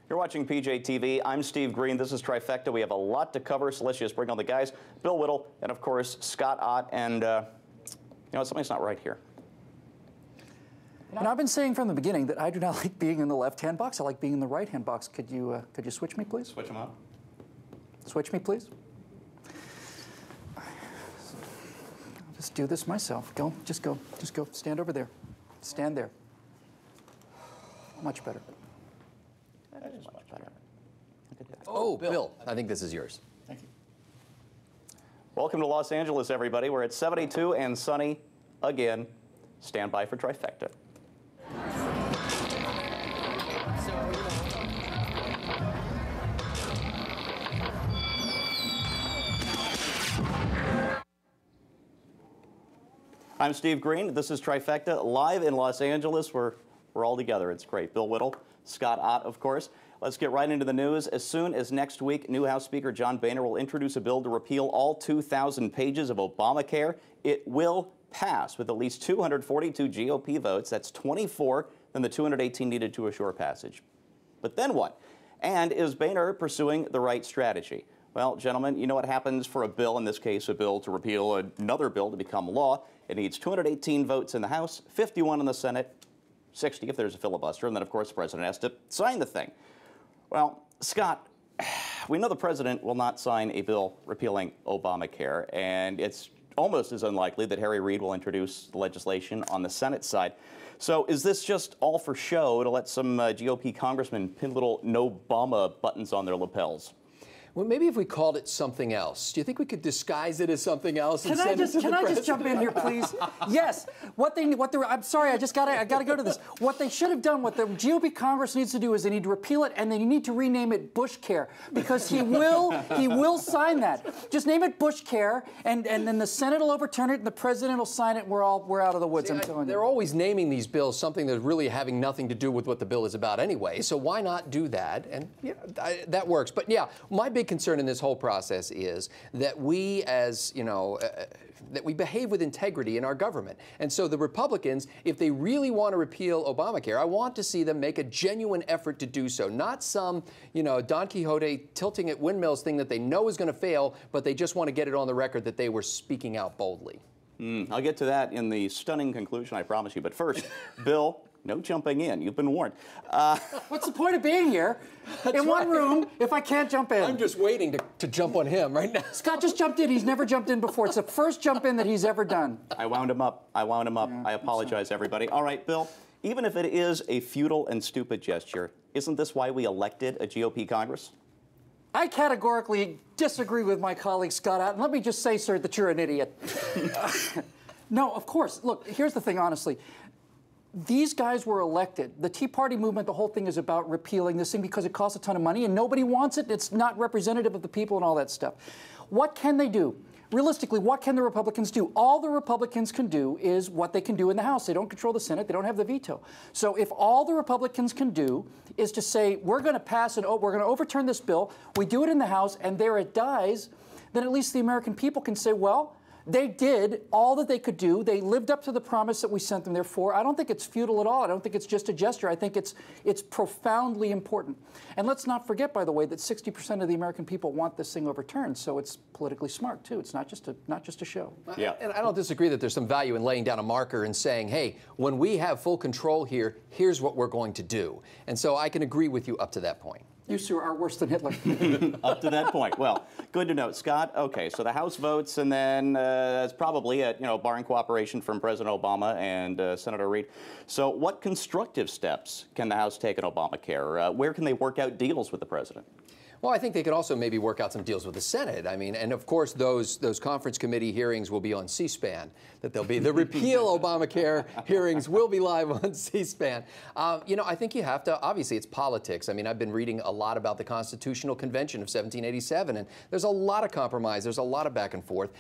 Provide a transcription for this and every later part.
You're watching PJTV. I'm Steve Green. This is Trifecta. We have a lot to cover, so let's just bring on the guys. Bill Whittle and, of course, Scott Ott. And, you know, something's not right here. And I've been saying from the beginning that I do not like being in the left-hand box. I like being in the right-hand box. Could you switch me, please? Switch them up. Switch me, please. I'll just do this myself. Go. Just go. Just go. Stand over there. Stand there. Much better. That is much better. Oh, Bill, I think this is yours. Thank you. Welcome to Los Angeles, everybody. We're at 72 and sunny again. Stand by for Trifecta. I'm Steve Green. This is Trifecta, live in Los Angeles. We're all together. It's great. Bill Whittle, Scott Ott, of course. Let's get right into the news. As soon as next week, new House Speaker John Boehner will introduce a bill to repeal all 2,000 pages of Obamacare. It will pass with at least 242 GOP votes. That's 24 than the 218 needed to assure passage. But then what? And is Boehner pursuing the right strategy? Well, gentlemen, you know what happens for a bill, in this case a bill to repeal another bill to become law. It needs 218 votes in the House, 51 in the Senate, 60 if there's a filibuster, and then, of course, the president has to sign the thing. Well, Scott, we know the president will not sign a bill repealing Obamacare, and it's almost as unlikely that Harry Reid will introduce the legislation on the Senate side. So is this just all for show to let some GOP congressmen pin little No Obama buttons on their lapels? Well, maybe if we called it something else. Do you think we could disguise it as something else? Can I just jump in here, please? Yes. I'm sorry, I gotta go to this. What they should have done, what the GOP Congress needs to do is they need to repeal it and they need to rename it BushCare, because he will sign that. Just name it BushCare, and then the Senate will overturn it and the president will sign it. And we're out of the woods. I'm telling you. They're always naming these bills something that's really having nothing to do with what the bill is about anyway. So why not do that? And yeah, that works. But yeah, my big concern in this whole process is that we, as you know, that we behave with integrity in our government. And so the Republicans, if they really want to repeal Obamacare, I want to see them make a genuine effort to do so, not some, you know, Don Quixote tilting at windmills thing that they know is going to fail, but they just want to get it on the record that they were speaking out boldly. I'll get to that in the stunning conclusion, I promise you. But first, Bill, no jumping in. You've been warned. What's the point of being here in one room if I can't jump in? I'm just waiting to jump on him right now. Scott just jumped in. He's never jumped in before. It's the first jump in that he's ever done. I wound him up. Yeah, I apologize, everybody. All right, Bill, even if it is a futile and stupid gesture, isn't this why we elected a GOP Congress? I categorically disagree with my colleague Scott Ott. And let me just say, sir, that you're an idiot. No, of course. Look, here's the thing, honestly. These guys were elected. The Tea Party movement, the whole thing is about repealing this thing because it costs a ton of money and nobody wants it. It's not representative of the people and all that stuff. What can they do? Realistically, what can the Republicans do? All the Republicans can do is what they can do in the House. They don't control the Senate. They don't have the veto. So if all the Republicans can do is to say, we're going to pass and we're going to overturn this bill, we do it in the House, and there it dies, then at least the American people can say, well, they did all that they could do. They lived up to the promise that we sent them there for. I don't think it's futile at all. I don't think it's just a gesture. I think it's profoundly important. And let's not forget, by the way, that 60% of the American people want this thing overturned. So it's politically smart too. It's not just a show. Yeah. And I don't disagree that there's some value in laying down a marker and saying, hey, when we have full control here, here's what we're going to do. And so I can agree with you up to that point. You, sir, are worse than Hitler. Up to that point. Well, good to know. Scott, okay, so the House votes, and then it's probably, barring cooperation from President Obama and Senator Reid. So what constructive steps can the House take on Obamacare? Where can they work out deals with the president? Well, I think they could also maybe work out some deals with the Senate. I mean, and of course, those conference committee hearings will be on C-SPAN. That they'll be the repeal Obamacare hearings will be live on C-SPAN. I think you have to. Obviously, it's politics. I mean, I've been reading a lot about the Constitutional Convention of 1787, and there's a lot of compromise. There's a lot of back and forth.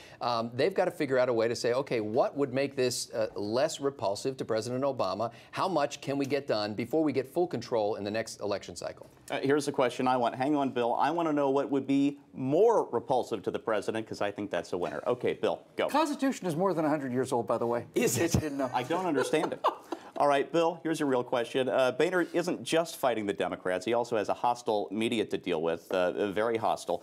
They've got to figure out a way to say, okay, what would make this less repulsive to President Obama? How much can we get done before we get full control in the next election cycle? Here's the question I want. Hang on, Bill. I want to know what would be more repulsive to the president, because I think that's a winner. Okay, Bill, go. The Constitution is more than 100 years old, by the way. Is it? Didn't know. I don't understand it. All right, Bill, here's a real question. Boehner isn't just fighting the Democrats. He also has a hostile media to deal with, very hostile.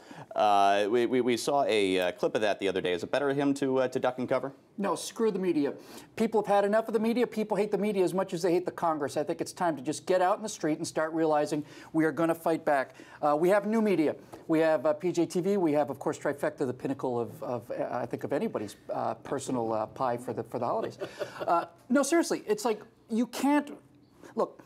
We saw a clip of that the other day. Is it better for him to duck and cover? No, screw the media. People have had enough of the media. People hate the media as much as they hate the Congress. I think it's time to just get out in the street and start realizing we are going to fight back. We have new media. We have PJTV. We have, of course, Trifecta, the pinnacle of I think, of anybody's personal pie for the holidays. No, seriously, it's like you can't look.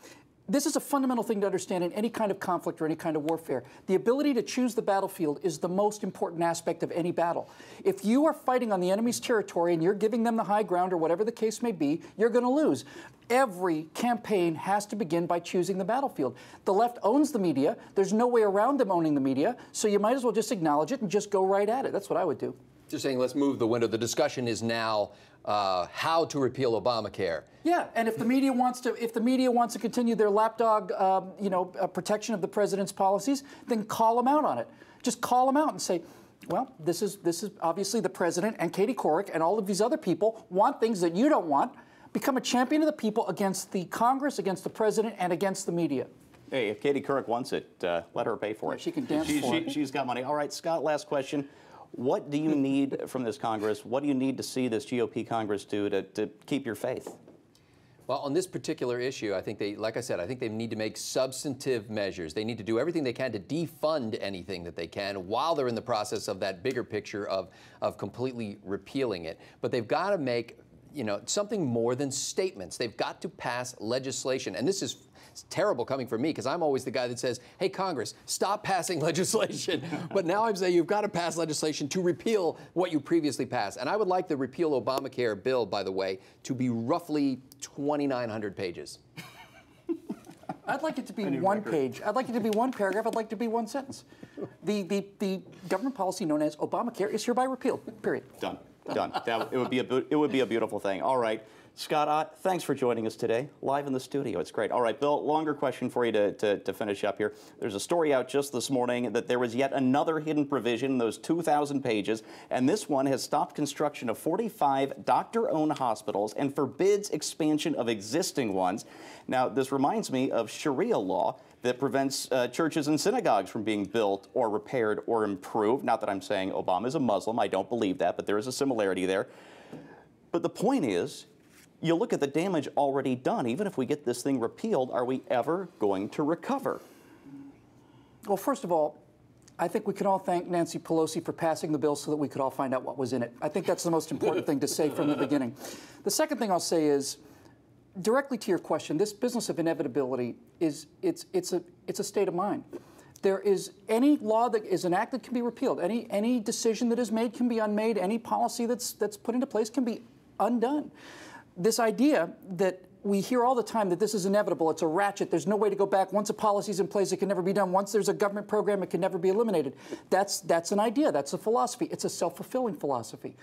This is a fundamental thing to understand in any kind of conflict or any kind of warfare. The ability to choose the battlefield is the most important aspect of any battle. If you are fighting on the enemy's territory and you're giving them the high ground or whatever the case may be, you're going to lose. Every campaign has to begin by choosing the battlefield. The left owns the media. There's no way around them owning the media, so you might as well just acknowledge it and just go right at it. That's what I would do. Just saying, let's move the window. The discussion is now how to repeal Obamacare. Yeah, and if the media wants to continue their lapdog, protection of the president's policies, then call them out on it. Just call them out and say, well, this is obviously the president and Katie Couric and all of these other people want things that you don't want. Become a champion of the people against the Congress, against the president, and against the media. Hey, if Katie Couric wants it, let her pay for it. She can dance for it. She's got money. All right, Scott, last question. What do you need from this Congress? What do you need to see this GOP Congress do to keep your faith? Well, on this particular issue, I think like I said, I think they need to make substantive measures. They need to do everything they can to defund anything that they can while they're in the process of that bigger picture of completely repealing it. But they've got to make something more than statements. They've got to pass legislation. And this is terrible coming from me because I'm always the guy that says, hey, Congress, stop passing legislation. But now I'm saying you've got to pass legislation to repeal what you previously passed. And I would like the Repeal Obamacare bill, by the way, to be roughly 2,900 pages. I'd like it to be one page. I'd like it to be one paragraph. I'd like it to be one sentence. The government policy known as Obamacare is hereby repealed, period. Done. Done. It would be a beautiful thing. All right. Scott Ott, thanks for joining us today, live in the studio. It's great. All right, Bill, longer question for you to finish up here. There's a story out just this morning that there was yet another hidden provision in those 2,000 pages, and this one has stopped construction of 45 doctor-owned hospitals and forbids expansion of existing ones. Now, this reminds me of Sharia law that prevents churches and synagogues from being built or repaired or improved. Not that I'm saying Obama is a Muslim. I don't believe that, but there is a similarity there. But the point is, you look at the damage already done. Even if we get this thing repealed, are we ever going to recover? Well, first of all, I think we can all thank Nancy Pelosi for passing the bill so that we could all find out what was in it. I think that's the most important thing to say from the beginning. The second thing I'll say is, directly to your question, this business of inevitability it's a state of mind. There is any law that is enacted can be repealed. Any decision that is made can be unmade. Any policy that's put into place can be undone. This idea that we hear all the time that this is inevitable, it's a ratchet, there's no way to go back. Once a policy's in place, it can never be done. Once there's a government program, it can never be eliminated. That's an idea, that's a philosophy. It's a self-fulfilling philosophy.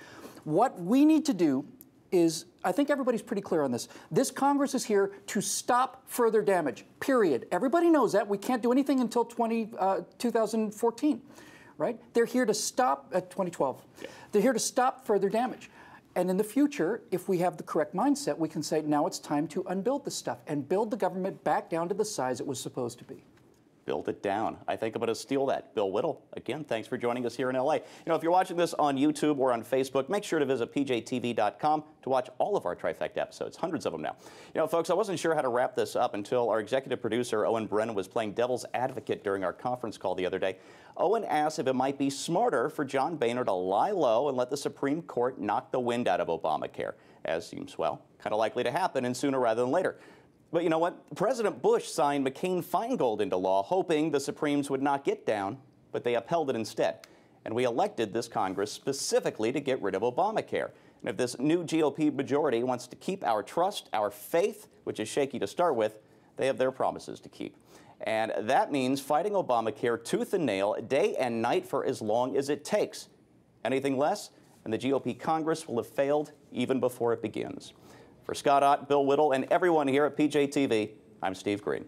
What we need to do is, I think everybody's pretty clear on this. This Congress is here to stop further damage, period. Everybody knows that. We can't do anything until 2014, right? They're here to stop, 2012. Yeah. They're here to stop further damage. And in the future, if we have the correct mindset, we can say, now it's time to unbuild this stuff and build the government back down to the size it was supposed to be. Build it down. I think I'm going to steal that. Bill Whittle, again, thanks for joining us here in LA. If you're watching this on YouTube or on Facebook, make sure to visit pjtv.com to watch all of our Trifecta episodes, hundreds of them now. Folks, I wasn't sure how to wrap this up until our executive producer, Owen Brennan, was playing devil's advocate during our conference call the other day. Owen asked if it might be smarter for John Boehner to lie low and let the Supreme Court knock the wind out of Obamacare, as seems, well, kind of likely to happen, and sooner rather than later. But you know what? President Bush signed McCain-Feingold into law, hoping the Supremes would not get down, but they upheld it instead. And we elected this Congress specifically to get rid of Obamacare. And if this new GOP majority wants to keep our trust, our faith, which is shaky to start with, they have their promises to keep. And that means fighting Obamacare tooth and nail, day and night for as long as it takes. Anything less, and the GOP Congress will have failed even before it begins. For Scott Ott, Bill Whittle, and everyone here at PJTV, I'm Steve Green.